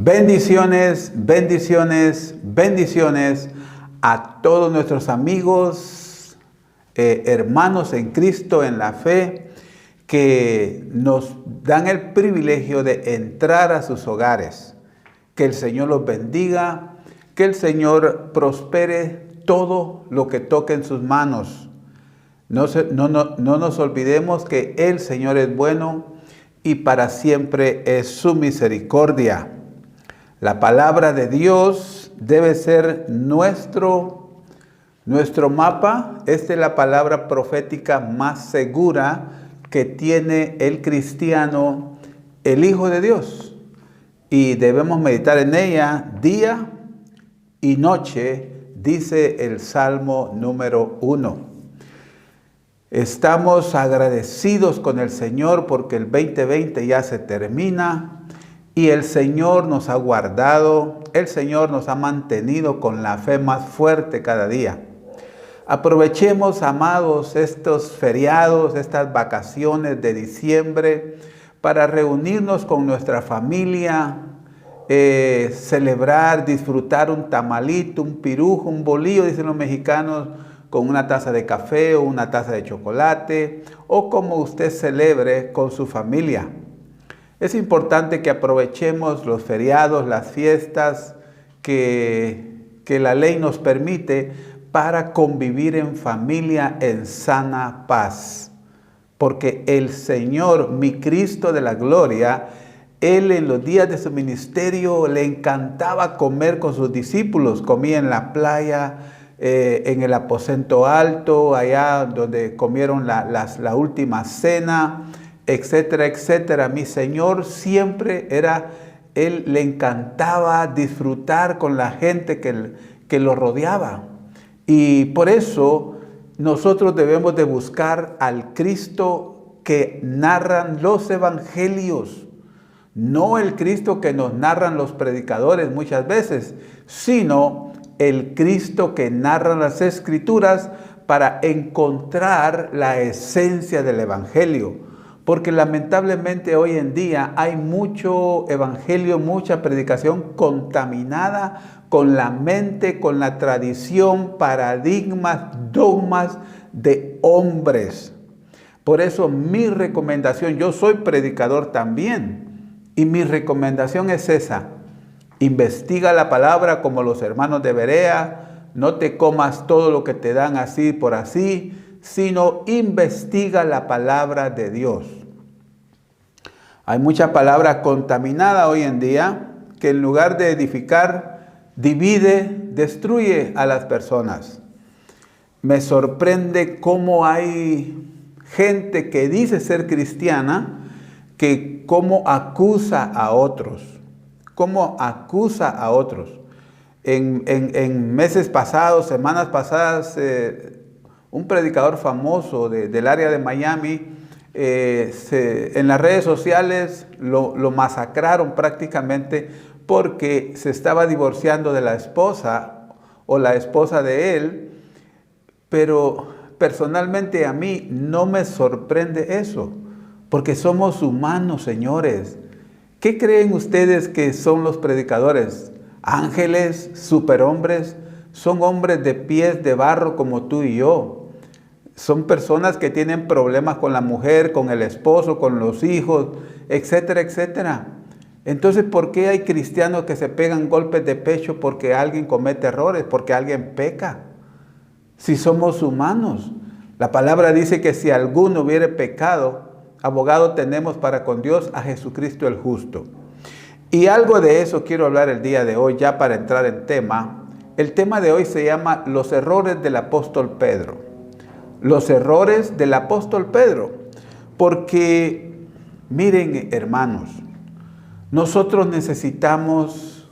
Bendiciones, bendiciones, bendiciones a todos nuestros amigos, hermanos en Cristo, en la fe, que nos dan el privilegio de entrar a sus hogares. Que el Señor los bendiga, que el Señor prospere todo lo que toque en sus manos. No nos olvidemos que el Señor es bueno y para siempre es su misericordia. La palabra de Dios debe ser nuestro mapa. Esta es la palabra profética más segura que tiene el cristiano, el Hijo de Dios. Y debemos meditar en ella día y noche, dice el Salmo número 1. Estamos agradecidos con el Señor porque el 2020 ya se termina. Y el Señor nos ha guardado, el Señor nos ha mantenido con la fe más fuerte cada día. Aprovechemos, amados, estos feriados, estas vacaciones de diciembre, para reunirnos con nuestra familia, celebrar, disfrutar un tamalito, un pirujo, un bolillo, dicen los mexicanos, con una taza de café o una taza de chocolate, o como usted celebre con su familia. Es importante que aprovechemos los feriados, las fiestas que la ley nos permite para convivir en familia en sana paz. Porque el Señor, mi Cristo de la gloria, Él en los días de su ministerio le encantaba comer con sus discípulos. Comía en la playa, en el aposento alto, allá donde comieron la última cena, etcétera, etcétera. Mi Señor siempre Él le encantaba disfrutar con la gente que lo rodeaba. Y por eso nosotros debemos de buscar al Cristo que narran los evangelios. No el Cristo que nos narran los predicadores muchas veces, sino el Cristo que narran las Escrituras para encontrar la esencia del evangelio. Porque lamentablemente hoy en día hay mucho evangelio, mucha predicación contaminada con la mente, con la tradición, paradigmas, dogmas de hombres. Por eso mi recomendación, yo soy predicador también, y mi recomendación es esa: investiga la palabra como los hermanos de Berea, no te comas todo lo que te dan así por así, sino investiga la palabra de Dios. Hay mucha palabra contaminada hoy en día que en lugar de edificar, divide, destruye a las personas. Me sorprende cómo hay gente que dice ser cristiana, que cómo acusa a otros. Cómo acusa a otros. En meses pasados, semanas pasadas, un predicador famoso del área de Miami, en las redes sociales lo masacraron prácticamente porque se estaba divorciando de la esposa o la esposa de él. Pero personalmente a mí no me sorprende eso, porque somos humanos, señores. ¿Qué creen ustedes que son los predicadores? ¿Ángeles, superhombres? Son hombres de pies de barro como tú y yo. Son personas que tienen problemas con la mujer, con el esposo, con los hijos, etcétera, etcétera. Entonces, ¿por qué hay cristianos que se pegan golpes de pecho porque alguien comete errores, porque alguien peca? Si somos humanos. La palabra dice que si alguno hubiere pecado, abogado tenemos para con Dios a Jesucristo el justo. Y algo de eso quiero hablar el día de hoy, ya para entrar en tema. El tema de hoy se llama los errores del apóstol Pedro. Los errores del apóstol Pedro. Porque, miren, hermanos, nosotros necesitamos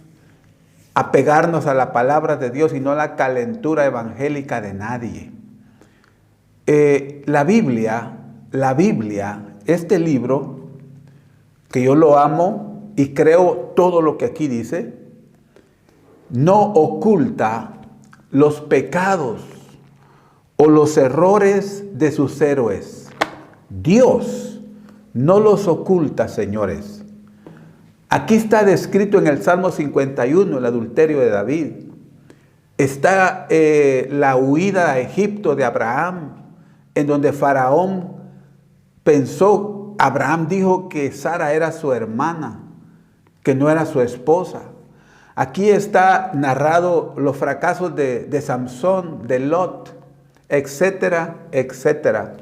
apegarnos a la palabra de Dios y no a la calentura evangélica de nadie. La Biblia, este libro, que yo lo amo y creo todo lo que aquí dice, no oculta los pecados o los errores de sus héroes. Dios no los oculta, señores. Aquí está descrito en el Salmo 51 el adulterio de David. Está la huida a Egipto de Abraham, en donde Faraón pensó, Abraham dijo que Sara era su hermana, que no era su esposa. Aquí está narrado los fracasos de Samsón, de Lot, etcétera, etcétera.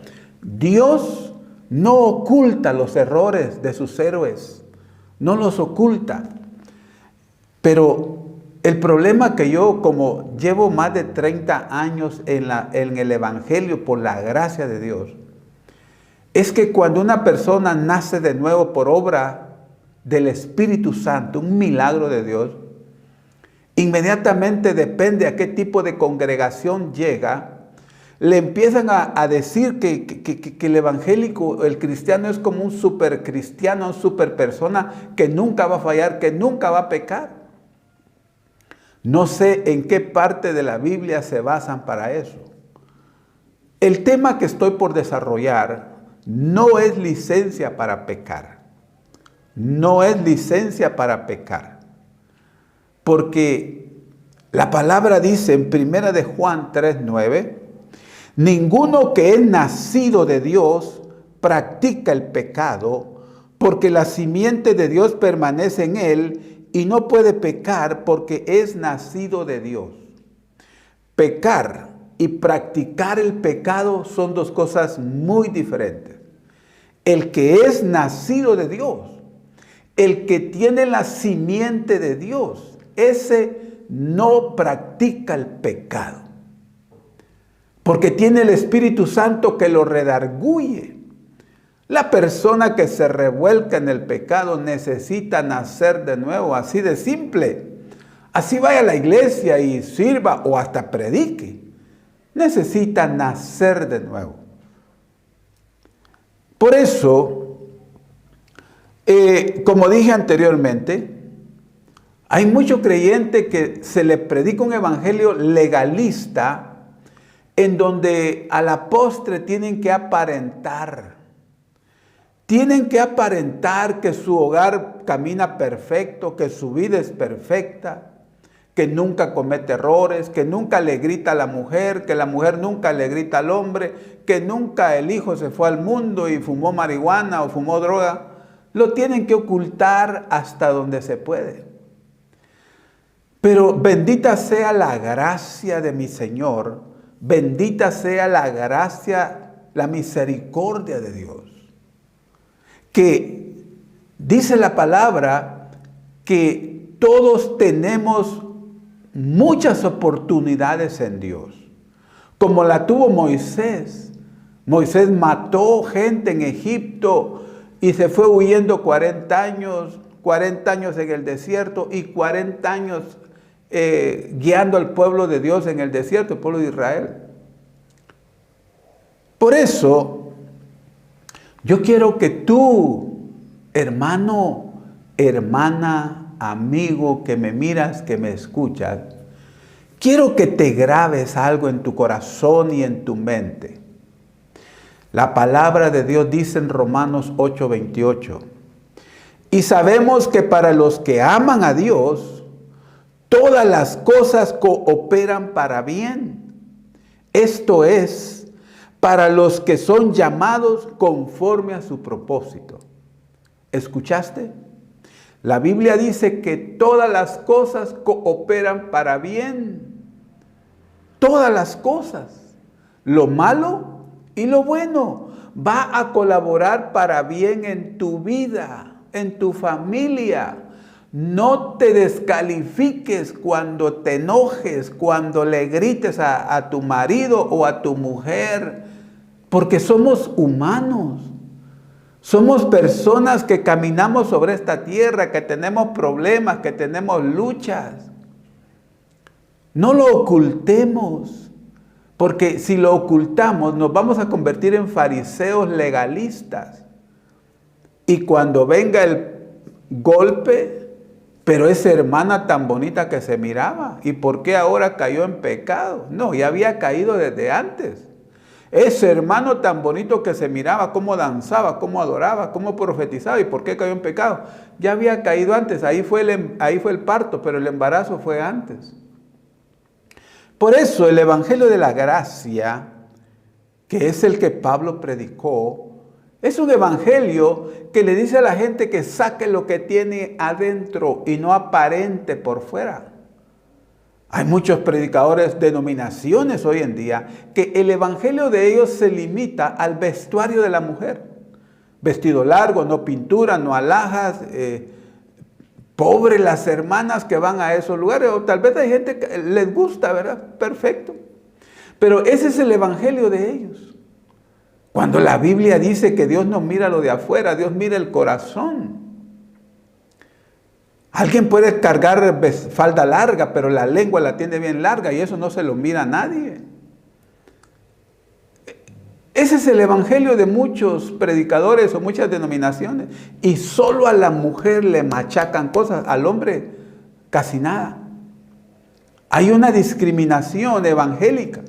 Dios no oculta los errores de sus héroes, no los oculta. Pero el problema que yo, como llevo más de 30 años en el Evangelio por la gracia de Dios, es que cuando una persona nace de nuevo por obra del Espíritu Santo, un milagro de Dios, inmediatamente depende a qué tipo de congregación llega, le empiezan a decir que el evangélico, el cristiano es como un super cristiano, una super persona que nunca va a fallar, que nunca va a pecar. No sé en qué parte de la Biblia se basan para eso. El tema que estoy por desarrollar no es licencia para pecar. No es licencia para pecar. Porque la palabra dice en 1 de Juan 3:9, ninguno que es nacido de Dios practica el pecado, porque la simiente de Dios permanece en él y no puede pecar porque es nacido de Dios. Pecar y practicar el pecado son dos cosas muy diferentes. El que es nacido de Dios, el que tiene la simiente de Dios, ese no practica el pecado, porque tiene el Espíritu Santo que lo redarguye. La persona que se revuelca en el pecado necesita nacer de nuevo, así de simple. Así vaya a la iglesia y sirva o hasta predique. Necesita nacer de nuevo. Por eso, como dije anteriormente, hay mucho creyente que se le predica un evangelio legalista en donde a la postre tienen que aparentar. Tienen que aparentar que su hogar camina perfecto, que su vida es perfecta, que nunca comete errores, que nunca le grita a la mujer, que la mujer nunca le grita al hombre, que nunca el hijo se fue al mundo y fumó marihuana o fumó droga. Lo tienen que ocultar hasta donde se puede. Pero bendita sea la gracia de mi Señor, bendita sea la gracia, la misericordia de Dios. Que dice la palabra que todos tenemos muchas oportunidades en Dios, como la tuvo Moisés. Moisés mató gente en Egipto y se fue huyendo 40 años en el desierto y 40 años guiando al pueblo de Dios en el desierto, el pueblo de Israel. Por eso, yo quiero que tú, hermano, hermana, amigo, que me miras, que me escuchas, quiero que te grabes algo en tu corazón y en tu mente. La palabra de Dios dice en Romanos 8:28, y sabemos que para los que aman a Dios, todas las cosas cooperan para bien. Esto es, para los que son llamados conforme a su propósito. ¿Escuchaste? La Biblia dice que todas las cosas cooperan para bien. Todas las cosas. Lo malo y lo bueno va a colaborar para bien en tu vida, en tu familia. No te descalifiques cuando te enojes, cuando le grites a tu marido o a tu mujer, porque somos humanos. Somos personas que caminamos sobre esta tierra, que tenemos problemas, que tenemos luchas. No lo ocultemos, porque si lo ocultamos nos vamos a convertir en fariseos legalistas. Y cuando venga el golpe, pero esa hermana tan bonita que se miraba, ¿y por qué ahora cayó en pecado? No, ya había caído desde antes. Ese hermano tan bonito que se miraba, cómo danzaba, cómo adoraba, cómo profetizaba y por qué cayó en pecado. Ya había caído antes, ahí fue el parto, pero el embarazo fue antes. Por eso el Evangelio de la Gracia, que es el que Pablo predicó, es un evangelio que le dice a la gente que saque lo que tiene adentro y no aparente por fuera. Hay muchos predicadores, denominaciones hoy en día, que el evangelio de ellos se limita al vestuario de la mujer. Vestido largo, no pintura, no alhajas. Pobres las hermanas que van a esos lugares. O tal vez hay gente que les gusta, ¿verdad? Perfecto. Pero ese es el evangelio de ellos. Cuando la Biblia dice que Dios no mira lo de afuera, Dios mira el corazón. Alguien puede cargar falda larga, pero la lengua la tiene bien larga y eso no se lo mira a nadie. Ese es el evangelio de muchos predicadores o muchas denominaciones. Y solo a la mujer le machacan cosas, al hombre casi nada. Hay una discriminación evangélica.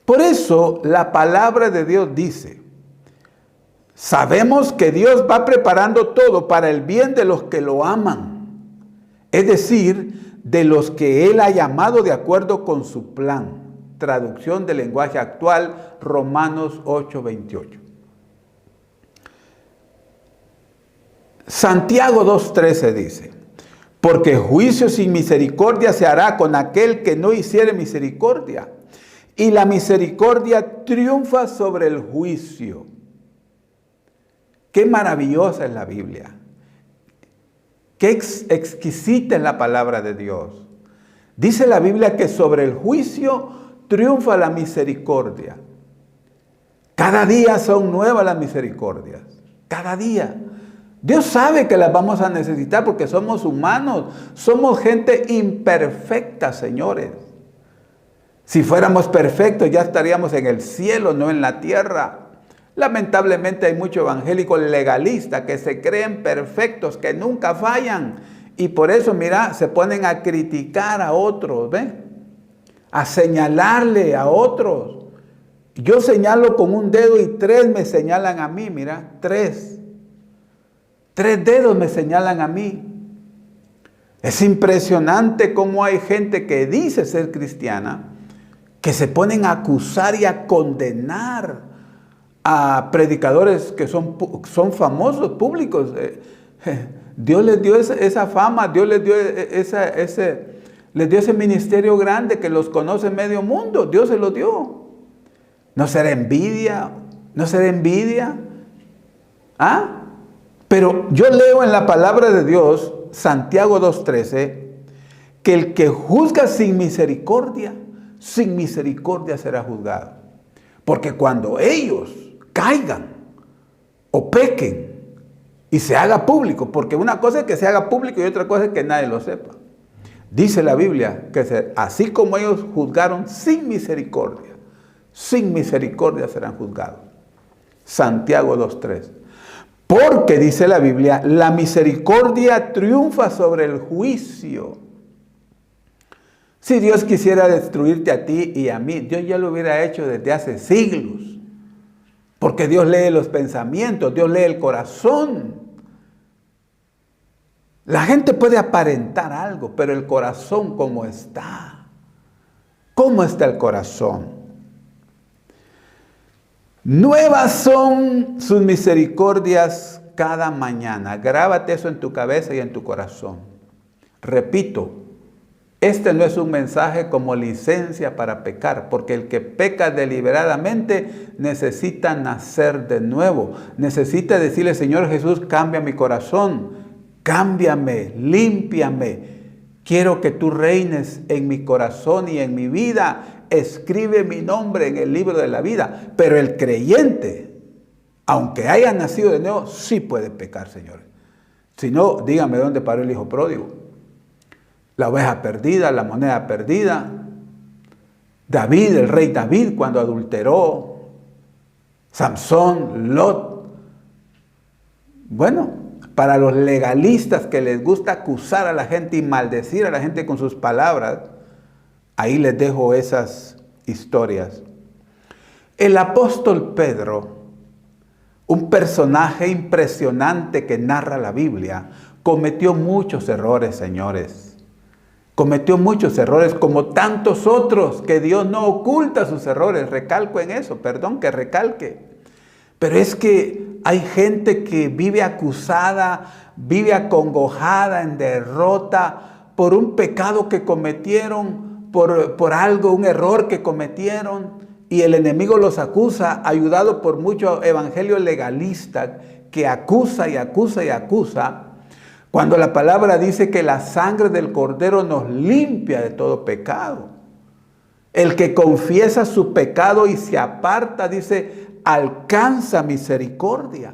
Por eso la palabra de Dios dice, sabemos que Dios va preparando todo para el bien de los que lo aman, es decir, de los que Él ha llamado de acuerdo con su plan. Traducción del lenguaje actual, Romanos 8:28. Santiago 2:13 dice, porque juicio sin misericordia se hará con aquel que no hiciere misericordia. Y la misericordia triunfa sobre el juicio. Qué maravillosa es la Biblia. Qué exquisita es la palabra de Dios. Dice la Biblia que sobre el juicio triunfa la misericordia. Cada día son nuevas las misericordias. Cada día. Dios sabe que las vamos a necesitar porque somos humanos. Somos gente imperfecta, señores. Si fuéramos perfectos ya estaríamos en el cielo, no en la tierra. Lamentablemente hay muchos evangélicos legalistas que se creen perfectos, que nunca fallan. Y por eso, mira, se ponen a criticar a otros, ¿ves? A señalarle a otros. Yo señalo con un dedo y 3 me señalan a mí, mira, 3. 3 dedos me señalan a mí. Es impresionante cómo hay gente que dice ser cristiana, que se ponen a acusar y a condenar a predicadores que son famosos, públicos. Dios les dio esa fama, Dios les dio ese ministerio grande que los conoce medio mundo. Dios se lo dio. ¿No será envidia? ¿No será envidia? ¿Ah? Pero yo leo en la palabra de Dios, Santiago 2:13, que el que juzga sin misericordia será juzgado. Porque cuando ellos caigan o pequen y se haga público, porque una cosa es que se haga público y otra cosa es que nadie lo sepa. Dice la Biblia que así como ellos juzgaron sin misericordia serán juzgados. Santiago 2:3. Porque dice la Biblia, la misericordia triunfa sobre el juicio. Si Dios quisiera destruirte a ti y a mí, Dios ya lo hubiera hecho desde hace siglos. Porque Dios lee los pensamientos, Dios lee el corazón. La gente puede aparentar algo, pero el corazón, ¿cómo está? ¿Cómo está el corazón? Nuevas son sus misericordias cada mañana. Grábate eso en tu cabeza y en tu corazón. Repito, este no es un mensaje como licencia para pecar, porque el que peca deliberadamente necesita nacer de nuevo. Necesita decirle, Señor Jesús, cambia mi corazón, cámbiame, límpiame. Quiero que tú reines en mi corazón y en mi vida. Escribe mi nombre en el libro de la vida. Pero el creyente, aunque haya nacido de nuevo, sí puede pecar, señores. Si no, dígame dónde paró el hijo pródigo. La oveja perdida, la moneda perdida. David, el rey David, cuando adulteró. Samson, Lot. Bueno, para los legalistas que les gusta acusar a la gente y maldecir a la gente con sus palabras, ahí les dejo esas historias. El apóstol Pedro, un personaje impresionante que narra la Biblia, cometió muchos errores, señores. Cometió muchos errores como tantos otros, que Dios no oculta sus errores. Recalco en eso, perdón que recalque. Pero es que hay gente que vive acusada, vive acongojada, en derrota por un pecado que cometieron, por algo, un error que cometieron. Y el enemigo los acusa, ayudado por mucho evangelio legalista que acusa y acusa y acusa. Cuando la palabra dice que la sangre del Cordero nos limpia de todo pecado. El que confiesa su pecado y se aparta, dice, alcanza misericordia.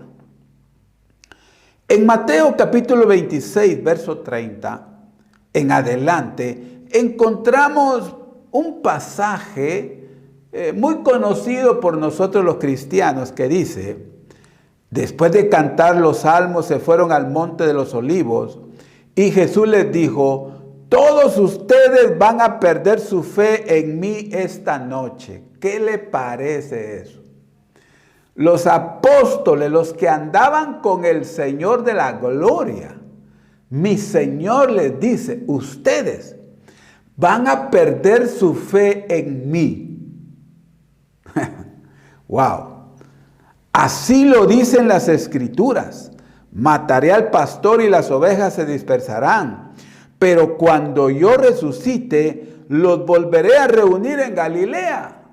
En Mateo capítulo 26, verso 30, en adelante, encontramos un pasaje muy conocido por nosotros los cristianos que dice: después de cantar los salmos se fueron al monte de los olivos y Jesús les dijo: todos ustedes van a perder su fe en mí esta noche. ¿Qué le parece eso? Los apóstoles, los que andaban con el Señor de la gloria, mi Señor les dice: ustedes van a perder su fe en mí. Wow. Así lo dicen las Escrituras: mataré al pastor y las ovejas se dispersarán. Pero cuando yo resucite, los volveré a reunir en Galilea.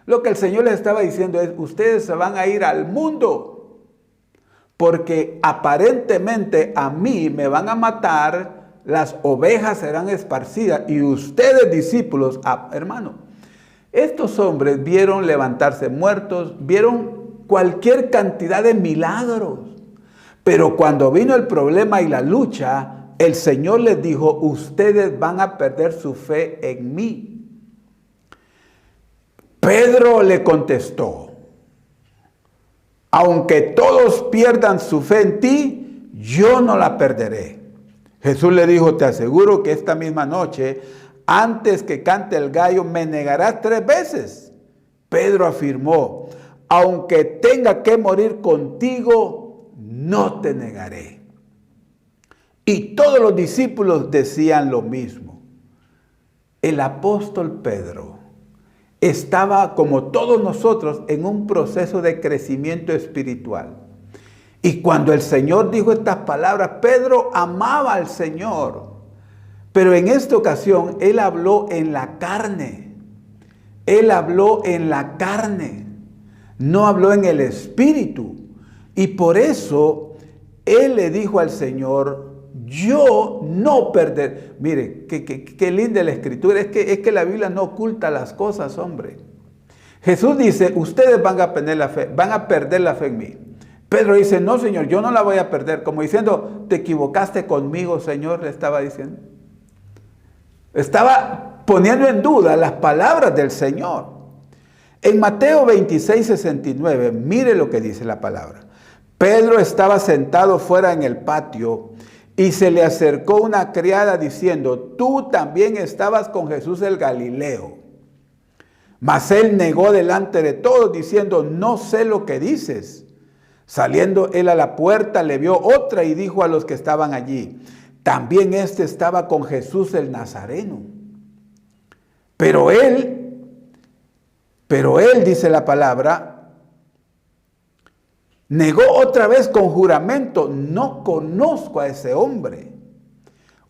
Lo que el Señor les estaba diciendo es: ustedes se van a ir al mundo, porque aparentemente a mí me van a matar, las ovejas serán esparcidas y ustedes, discípulos, hermano, estos hombres vieron levantarse muertos, vieron cualquier cantidad de milagros. Pero cuando vino el problema y la lucha, el Señor les dijo: ustedes van a perder su fe en mí. Pedro le contestó: aunque todos pierdan su fe en ti, yo no la perderé. Jesús le dijo: te aseguro que esta misma noche, antes que cante el gallo, me negarás 3 veces. Pedro afirmó: aunque tenga que morir contigo, no te negaré. Y todos los discípulos decían lo mismo. El apóstol Pedro estaba, como todos nosotros, en un proceso de crecimiento espiritual. Y cuando el Señor dijo estas palabras, Pedro amaba al Señor. Pero en esta ocasión, él habló en la carne. Él habló en la carne. No habló en el espíritu. Y por eso, él le dijo al Señor: yo no perderé. Mire, qué linda la escritura. Es que la Biblia no oculta las cosas, hombre. Jesús dice: ustedes van a perder la fe en mí. Pedro dice: no, Señor, yo no la voy a perder. Como diciendo: te equivocaste conmigo, Señor, le estaba diciendo. Estaba poniendo en duda las palabras del Señor. En Mateo 26, 69, mire lo que dice la palabra. Pedro estaba sentado fuera en el patio y se le acercó una criada diciendo: tú también estabas con Jesús el Galileo. Mas él negó delante de todos diciendo: no sé lo que dices. Saliendo él a la puerta, le vio otra y dijo a los que estaban allí: también este estaba con Jesús el Nazareno. Pero él, dice la palabra, negó otra vez con juramento: no conozco a ese hombre.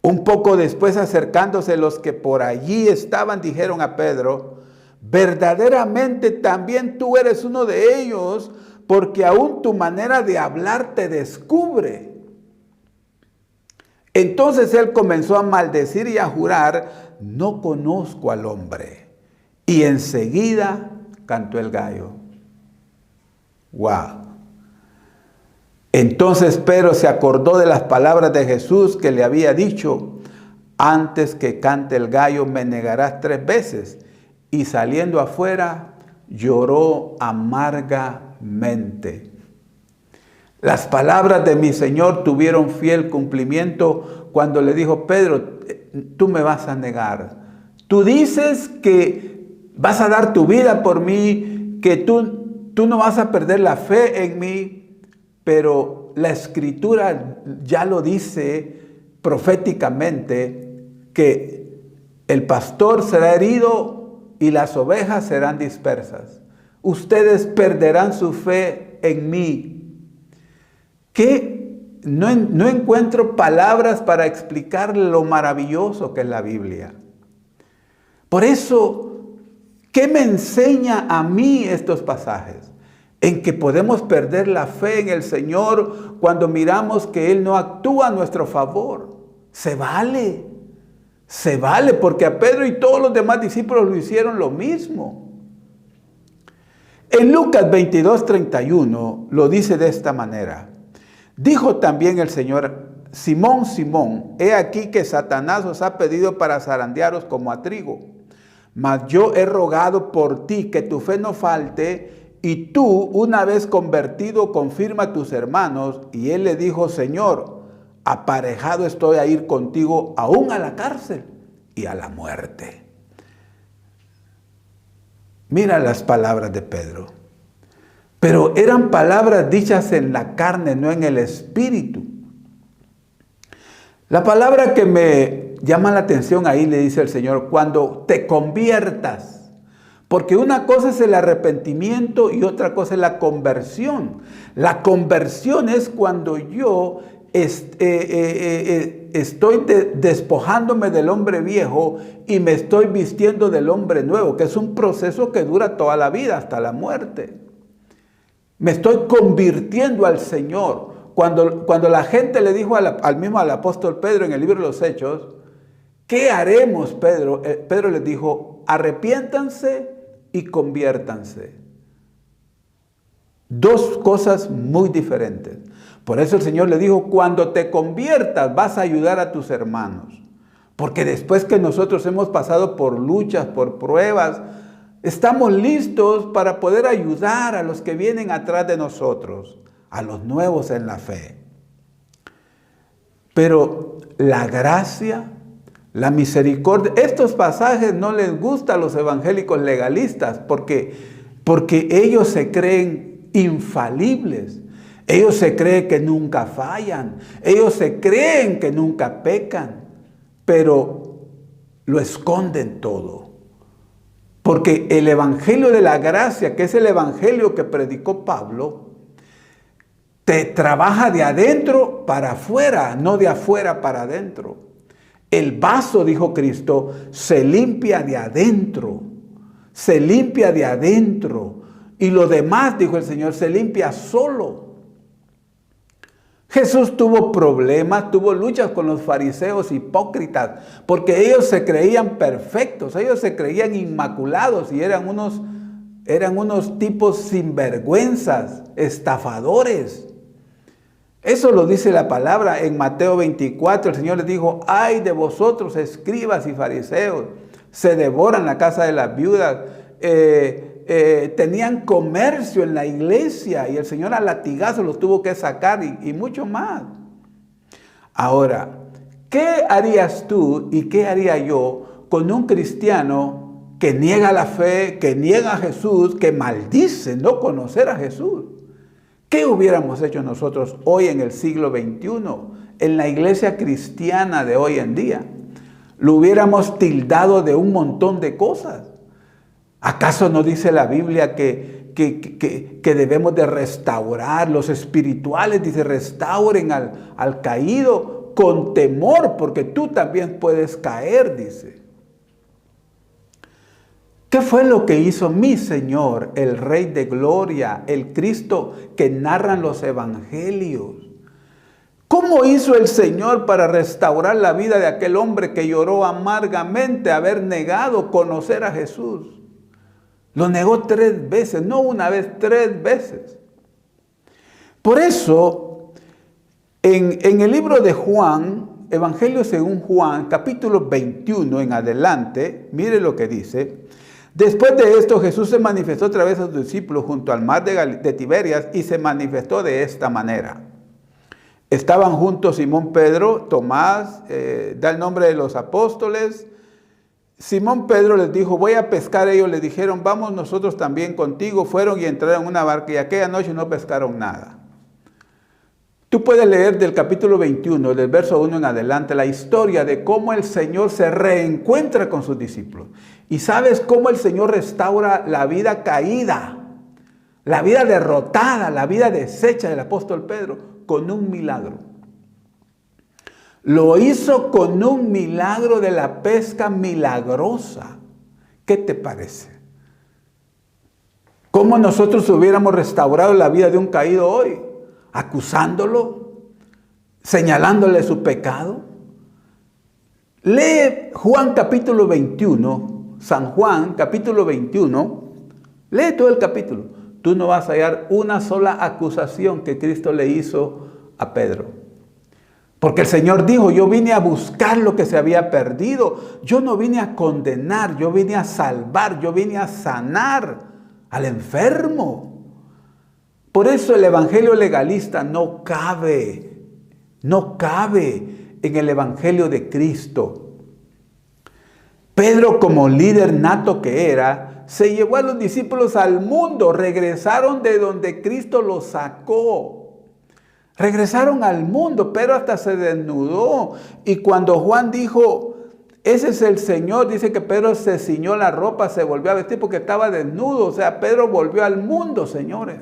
Un poco después, acercándose los que por allí estaban, dijeron a Pedro: verdaderamente también tú eres uno de ellos, porque aún tu manera de hablar te descubre. Entonces él comenzó a maldecir y a jurar: no conozco al hombre. Y enseguida cantó el gallo. ¡Wow! Entonces Pedro se acordó de las palabras de Jesús que le había dicho: antes que cante el gallo me negarás 3 veces. Y saliendo afuera lloró amargamente. Las palabras de mi Señor tuvieron fiel cumplimiento cuando le dijo: Pedro, tú me vas a negar. Tú dices que vas a dar tu vida por mí, que tú no vas a perder la fe en mí, pero la Escritura ya lo dice proféticamente, que el pastor será herido y las ovejas serán dispersas. Ustedes perderán su fe en mí. Que no encuentro palabras para explicar lo maravilloso que es la Biblia. Por eso, ¿qué me enseña a mí estos pasajes? En que podemos perder la fe en el Señor cuando miramos que Él no actúa a nuestro favor. Se vale, porque a Pedro y todos los demás discípulos lo hicieron lo mismo. En Lucas 22:31 lo dice de esta manera. Dijo también el Señor: Simón, Simón, he aquí que Satanás os ha pedido para zarandearos como a trigo. Mas yo he rogado por ti que tu fe no falte, y tú, una vez convertido, confirma a tus hermanos. Y él le dijo: Señor, aparejado estoy a ir contigo aún a la cárcel y a la muerte. Mira las palabras de Pedro. Pero eran palabras dichas en la carne, no en el espíritu. La palabra que me llama la atención ahí, le dice el Señor, cuando te conviertas. Porque una cosa es el arrepentimiento y otra cosa es la conversión. La conversión es cuando yo estoy despojándome del hombre viejo y me estoy vistiendo del hombre nuevo, que es un proceso que dura toda la vida, hasta la muerte. Me estoy convirtiendo al Señor. Cuando la gente le dijo al apóstol Pedro en el libro de los Hechos, ¿qué haremos, Pedro? Pedro les dijo: arrepiéntanse y conviértanse. Dos cosas muy diferentes. Por eso el Señor le dijo: cuando te conviertas vas a ayudar a tus hermanos. Porque después que nosotros hemos pasado por luchas, por pruebas, estamos listos para poder ayudar a los que vienen atrás de nosotros, a los nuevos en la fe. Pero la gracia, la misericordia, estos pasajes no les gustan a los evangélicos legalistas porque ellos se creen infalibles. Ellos se creen que nunca fallan. Ellos se creen que nunca pecan. Pero lo esconden todo. Porque el evangelio de la gracia, que es el evangelio que predicó Pablo, te trabaja de adentro para afuera, no de afuera para adentro. El vaso, dijo Cristo, se limpia de adentro. Se limpia de adentro. Y lo demás, dijo el Señor, se limpia solo. Jesús tuvo problemas, tuvo luchas con los fariseos hipócritas, porque ellos se creían perfectos, ellos se creían inmaculados y eran unos tipos sinvergüenzas, estafadores. Eso lo dice la palabra en Mateo 24. El Señor les dijo: ay de vosotros, escribas y fariseos, se devoran la casa de las viudas. Tenían comercio en la iglesia y el Señor a latigazos los tuvo que sacar y mucho más. Ahora, ¿qué harías tú y qué haría yo con un cristiano que niega la fe, que niega a Jesús, que maldice no conocer a Jesús? ¿Qué hubiéramos hecho nosotros hoy en el siglo XXI, en la iglesia cristiana de hoy en día? Lo hubiéramos tildado de un montón de cosas. ¿Acaso no dice la Biblia que debemos de restaurar? Los espirituales, dice, restauren al caído con temor, porque tú también puedes caer, dice. ¿Qué fue lo que hizo mi Señor, el Rey de Gloria, el Cristo que narran los evangelios? ¿Cómo hizo el Señor para restaurar la vida de aquel hombre que lloró amargamente haber negado conocer a Jesús? Lo negó 3 veces, no una vez, 3 veces. Por eso, en el libro de Juan, Evangelio según Juan, capítulo 21 en adelante, mire lo que dice. Después de esto, Jesús se manifestó otra vez a sus discípulos junto al mar de Tiberias y se manifestó de esta manera. Estaban juntos Simón Pedro, Tomás, da el nombre de los apóstoles, Simón Pedro les dijo, voy a pescar. Ellos le dijeron, vamos nosotros también contigo. Fueron y entraron en una barca y aquella noche no pescaron nada. Tú puedes leer del capítulo 21, del verso 1 en adelante, la historia de cómo el Señor se reencuentra con sus discípulos. Y sabes cómo el Señor restaura la vida caída, la vida derrotada, la vida deshecha del apóstol Pedro con un milagro. Lo hizo con un milagro de la pesca milagrosa. ¿Qué te parece? ¿Cómo nosotros hubiéramos restaurado la vida de un caído hoy? Acusándolo, señalándole su pecado. Lee Juan capítulo 21, San Juan capítulo 21, lee todo el capítulo. Tú no vas a hallar una sola acusación que Cristo le hizo a Pedro. Porque el Señor dijo, yo vine a buscar lo que se había perdido. Yo no vine a condenar, yo vine a salvar, yo vine a sanar al enfermo. Por eso el evangelio legalista no cabe en el evangelio de Cristo. Pedro, como líder nato que era, se llevó a los discípulos al mundo, regresaron de donde Cristo los sacó. Regresaron al mundo, pero hasta se desnudó. Y cuando Juan dijo, ese es el Señor, dice que Pedro se ciñó la ropa, se volvió a vestir porque estaba desnudo. O sea, Pedro volvió al mundo, señores.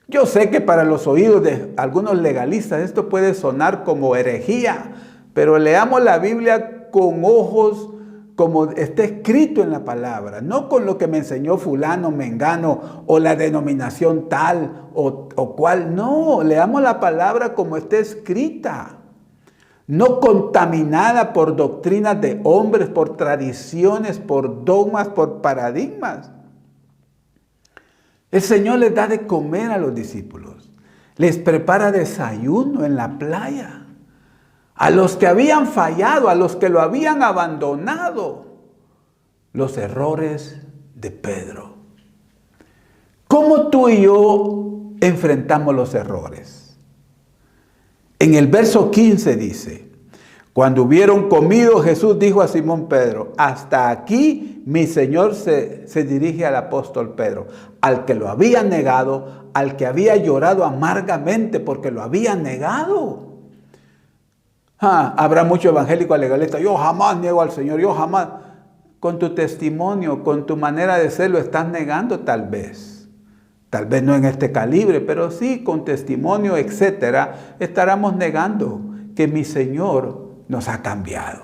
Yo sé que para los oídos de algunos legalistas esto puede sonar como herejía, pero leamos la Biblia con ojos como está escrito en la palabra, no con lo que me enseñó fulano, mengano, o la denominación tal o cual. No, leamos la palabra como está escrita, no contaminada por doctrinas de hombres, por tradiciones, por dogmas, por paradigmas. El Señor les da de comer a los discípulos, les prepara desayuno en la playa. A los que habían fallado, a los que lo habían abandonado, los errores de Pedro. ¿Cómo tú y yo enfrentamos los errores? En el verso 15 dice, cuando hubieron comido, Jesús dijo a Simón Pedro, hasta aquí mi Señor se dirige al apóstol Pedro, al que lo había negado, al que había llorado amargamente porque lo había negado. Habrá mucho evangélico legalista, yo jamás niego al Señor, yo jamás. Con tu testimonio, con tu manera de ser, lo estás negando tal vez. Tal vez no en este calibre, pero sí con testimonio, etcétera, estaremos negando que mi Señor nos ha cambiado.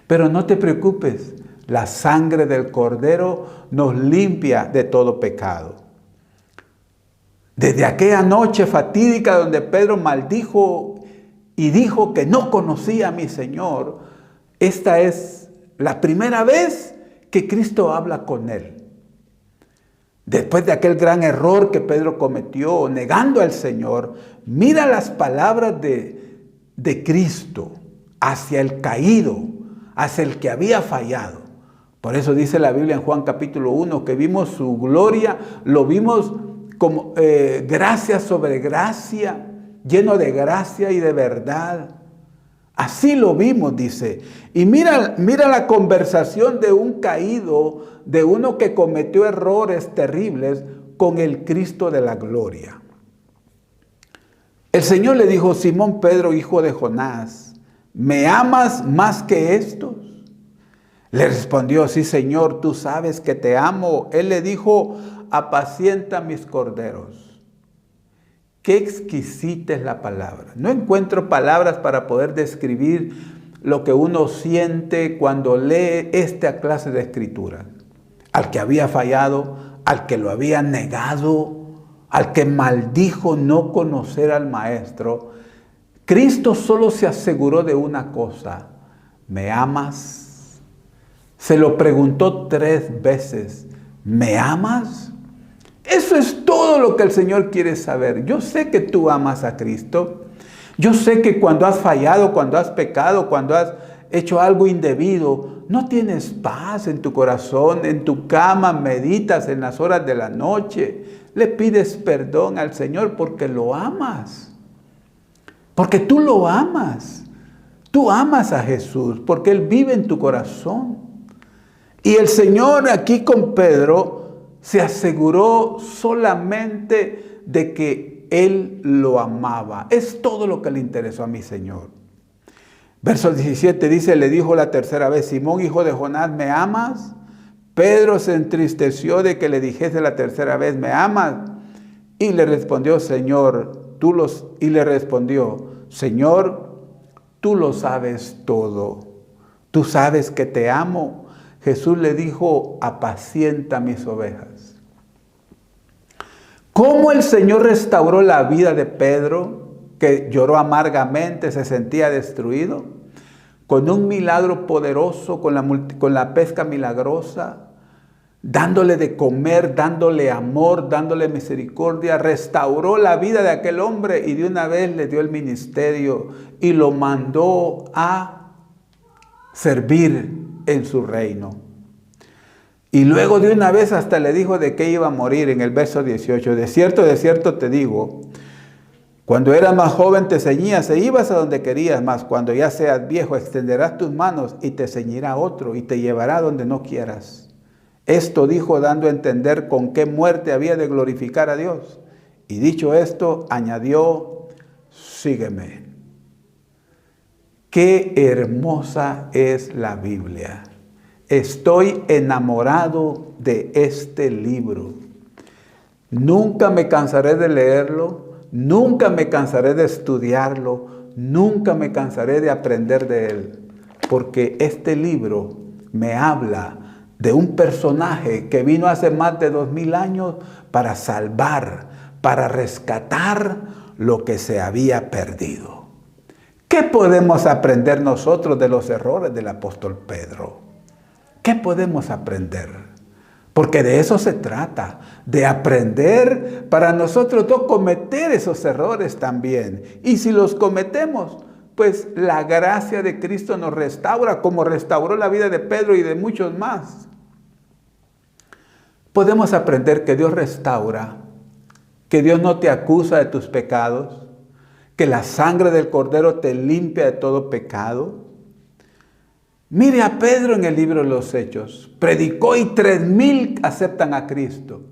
Pero no te preocupes, la sangre del Cordero nos limpia de todo pecado. Desde aquella noche fatídica donde Pedro maldijo y dijo que no conocía a mi Señor, esta es la primera vez que Cristo habla con él. Después de aquel gran error que Pedro cometió, negando al Señor, mira las palabras de Cristo hacia el caído, hacia el que había fallado. Por eso dice la Biblia en Juan capítulo 1 que vimos su gloria, lo vimos como gracia sobre gracia, lleno de gracia y de verdad. Así lo vimos, dice. Y mira la conversación de un caído, de uno que cometió errores terribles con el Cristo de la gloria. El Señor le dijo, Simón Pedro, hijo de Jonás, ¿me amas más que estos? Le respondió, sí, Señor, tú sabes que te amo. Él le dijo, apacienta mis corderos. Qué exquisita es la palabra. No encuentro palabras para poder describir lo que uno siente cuando lee esta clase de escritura. Al que había fallado, al que lo había negado, al que maldijo no conocer al Maestro, Cristo solo se aseguró de una cosa: ¿me amas? Se lo preguntó 3 veces. ¿Me amas? Eso es todo lo que el Señor quiere saber. Yo sé que tú amas a Cristo. Yo sé que cuando has fallado, cuando has pecado, cuando has hecho algo indebido, no tienes paz en tu corazón, en tu cama, meditas en las horas de la noche, le pides perdón al Señor porque lo amas. Porque tú lo amas. Tú amas a Jesús porque Él vive en tu corazón. Y el Señor aquí con Pedro se aseguró solamente de que Él lo amaba. Es todo lo que le interesó a mi Señor. Verso 17 dice, le dijo la tercera vez, Simón, hijo de Jonás, ¿me amas? Pedro se entristeció de que le dijese la tercera vez, ¿me amas? Y le respondió, Señor, tú lo sabes todo. Tú sabes que te amo. Jesús le dijo, apacienta mis ovejas. ¿Cómo el Señor restauró la vida de Pedro, que lloró amargamente, se sentía destruido? Con un milagro poderoso, con la pesca milagrosa, dándole de comer, dándole amor, dándole misericordia, restauró la vida de aquel hombre y de una vez le dio el ministerio y lo mandó a servir en su reino. Y luego de una vez hasta le dijo de qué iba a morir en el verso 18. De cierto te digo, cuando eras más joven te ceñías e ibas a donde querías, mas cuando ya seas viejo extenderás tus manos y te ceñirá otro y te llevará donde no quieras. Esto dijo dando a entender con qué muerte había de glorificar a Dios. Y dicho esto, añadió, sígueme. Qué hermosa es la Biblia. Estoy enamorado de este libro. Nunca me cansaré de leerlo, nunca me cansaré de estudiarlo, nunca me cansaré de aprender de él. Porque este libro me habla de un personaje que vino hace más de 2000 años para salvar, para rescatar lo que se había perdido. ¿Qué podemos aprender nosotros de los errores del apóstol Pedro? ¿Qué podemos aprender? Porque de eso se trata, de aprender para nosotros no cometer esos errores también. Y si los cometemos, pues la gracia de Cristo nos restaura, como restauró la vida de Pedro y de muchos más. Podemos aprender que Dios restaura, que Dios no te acusa de tus pecados, que la sangre del Cordero te limpia de todo pecado. Mire a Pedro en el libro de los Hechos. Predicó y 3000 aceptan a Cristo.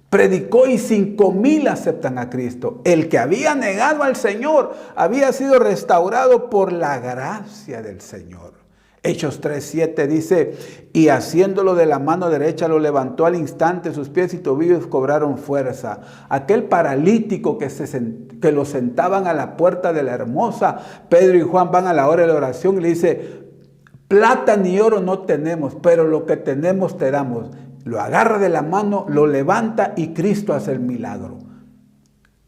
Predicó y 5000 aceptan a Cristo. El que había negado al Señor había sido restaurado por la gracia del Señor. Hechos 3:7 dice, y haciéndolo de la mano derecha lo levantó al instante, sus pies y tobillos cobraron fuerza. Aquel paralítico que lo sentaban a la puerta de la Hermosa, Pedro y Juan van a la hora de la oración y le dice, plata ni oro no tenemos, pero lo que tenemos te damos. Lo agarra de la mano, lo levanta y Cristo hace el milagro.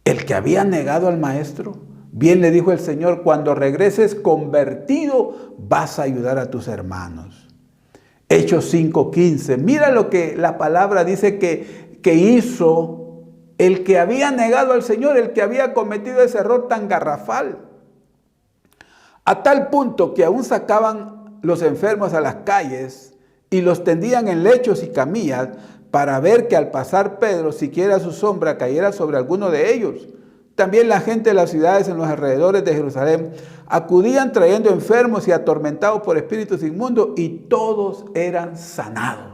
El que había negado al Maestro, bien le dijo el Señor, cuando regreses convertido vas a ayudar a tus hermanos. Hechos 5:15. Mira lo que la palabra dice que hizo el que había negado al Señor, el que había cometido ese error tan garrafal. A tal punto que aún sacaban los enfermos a las calles y los tendían en lechos y camillas para ver que al pasar Pedro, siquiera su sombra cayera sobre alguno de ellos. También la gente de las ciudades en los alrededores de Jerusalén acudían trayendo enfermos y atormentados por espíritus inmundos y todos eran sanados.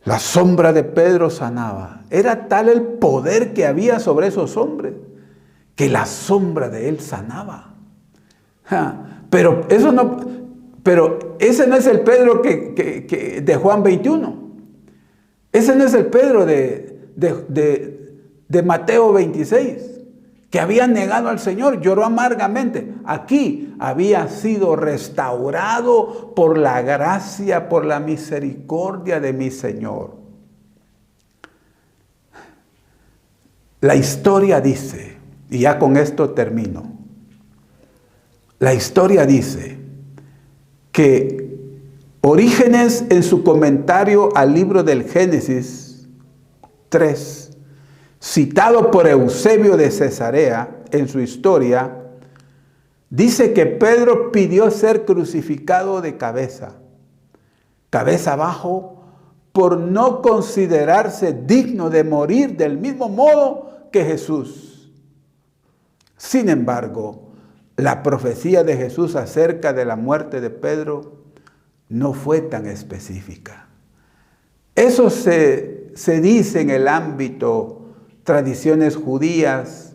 La sombra de Pedro sanaba. Era tal el poder que había sobre esos hombres que la sombra de él sanaba. Pero ese no es el Pedro de Juan 21. Ese no es el Pedro de Mateo 26, que había negado al Señor, lloró amargamente. Aquí había sido restaurado por la gracia, por la misericordia de mi Señor. La historia dice, y ya con esto termino, la historia dice que Orígenes en su comentario al libro del Génesis 3, citado por Eusebio de Cesarea en su historia, dice que Pedro pidió ser crucificado de cabeza abajo, por no considerarse digno de morir del mismo modo que Jesús. Sin embargo, la profecía de Jesús acerca de la muerte de Pedro no fue tan específica. Eso se dice en el ámbito tradiciones judías,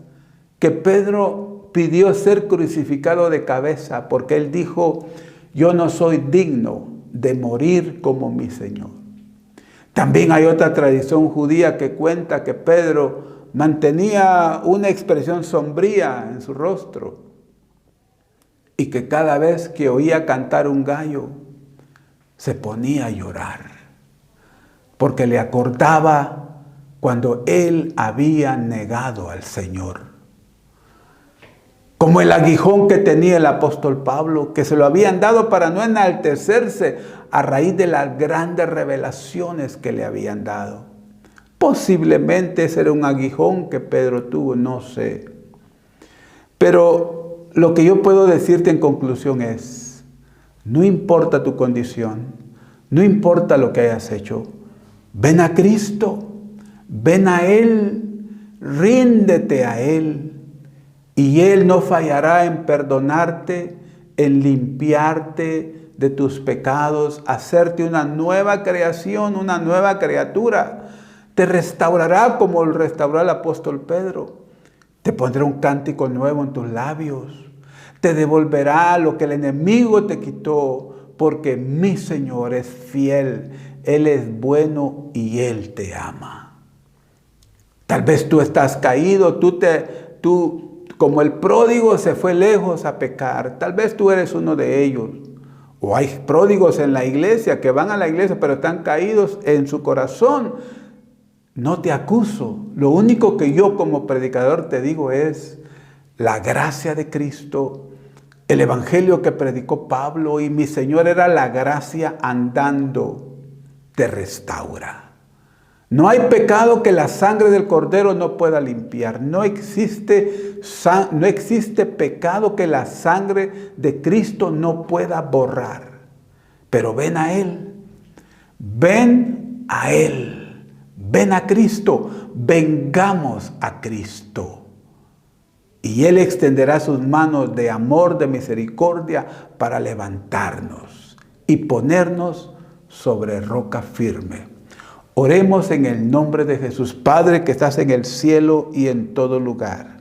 que Pedro pidió ser crucificado de cabeza porque él dijo: yo no soy digno de morir como mi Señor. También hay otra tradición judía que cuenta que Pedro mantenía una expresión sombría en su rostro y que cada vez que oía cantar un gallo se ponía a llorar porque le acordaba cuando él había negado al Señor. Como el aguijón que tenía el apóstol Pablo, que se lo habían dado para no enaltecerse a raíz de las grandes revelaciones que le habían dado. Posiblemente ese era un aguijón que Pedro tuvo, no sé. Pero lo que yo puedo decirte en conclusión es: no importa tu condición, no importa lo que hayas hecho, ven a Cristo, ven a Él, ríndete a Él. Y Él no fallará en perdonarte, en limpiarte de tus pecados, hacerte una nueva creación, una nueva criatura. Te restaurará como lo restauró el apóstol Pedro. Te pondrá un cántico nuevo en tus labios. Te devolverá lo que el enemigo te quitó, porque mi Señor es fiel, Él es bueno y Él te ama. Tal vez tú estás caído, tú como el pródigo se fue lejos a pecar. Tal vez tú eres uno de ellos. O hay pródigos en la iglesia que van a la iglesia pero están caídos en su corazón. No te acuso. Lo único que yo como predicador te digo es: la gracia de Cristo, el evangelio que predicó Pablo y mi Señor era la gracia andando, te restaura. No hay pecado que la sangre del Cordero no pueda limpiar. No existe pecado que la sangre de Cristo no pueda borrar. Pero ven a Él. Ven a Él. Ven a Cristo. Vengamos a Cristo. Y Él extenderá sus manos de amor, de misericordia, para levantarnos y ponernos sobre roca firme. Oremos en el nombre de Jesús. Padre que estás en el cielo y en todo lugar.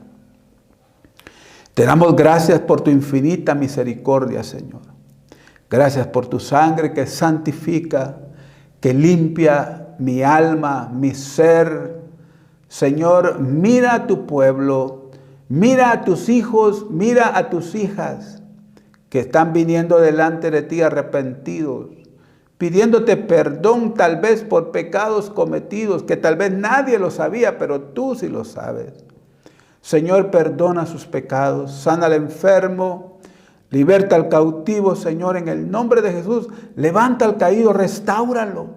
Te damos gracias por tu infinita misericordia, Señor. Gracias por tu sangre que santifica, que limpia mi alma, mi ser. Señor, mira a tu pueblo, mira a tus hijos, mira a tus hijas que están viniendo delante de ti arrepentidos, pidiéndote perdón tal vez por pecados cometidos, que tal vez nadie lo sabía, pero tú sí lo sabes. Señor, perdona sus pecados, sana al enfermo, liberta al cautivo, Señor, en el nombre de Jesús. Levanta al caído, restáuralo,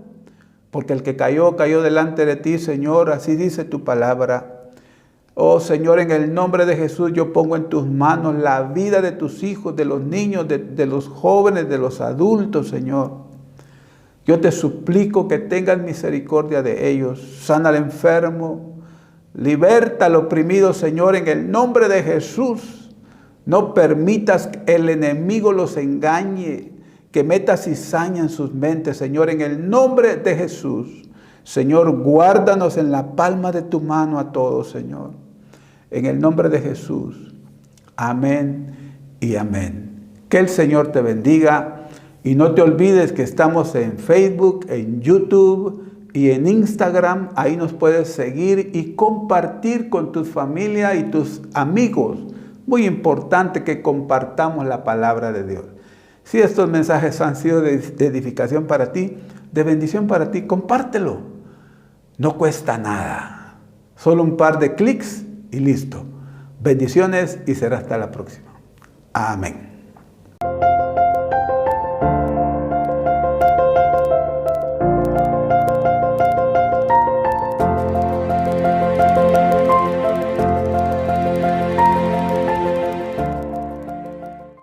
porque el que cayó delante de ti, Señor, así dice tu palabra. Oh Señor, en el nombre de Jesús yo pongo en tus manos la vida de tus hijos, de los niños, de los jóvenes, de los adultos, Señor. Yo te suplico que tengas misericordia de ellos. Sana al enfermo. Liberta al oprimido, Señor, en el nombre de Jesús. No permitas que el enemigo los engañe, que meta cizaña en sus mentes, Señor, en el nombre de Jesús. Señor, guárdanos en la palma de tu mano a todos, Señor. En el nombre de Jesús. Amén y amén. Que el Señor te bendiga. Y no te olvides que estamos en Facebook, en YouTube y en Instagram. Ahí nos puedes seguir y compartir con tu familia y tus amigos. Muy importante que compartamos la palabra de Dios. Si estos mensajes han sido de edificación para ti, de bendición para ti, compártelo. No cuesta nada. Solo un par de clics y listo. Bendiciones y será hasta la próxima. Amén.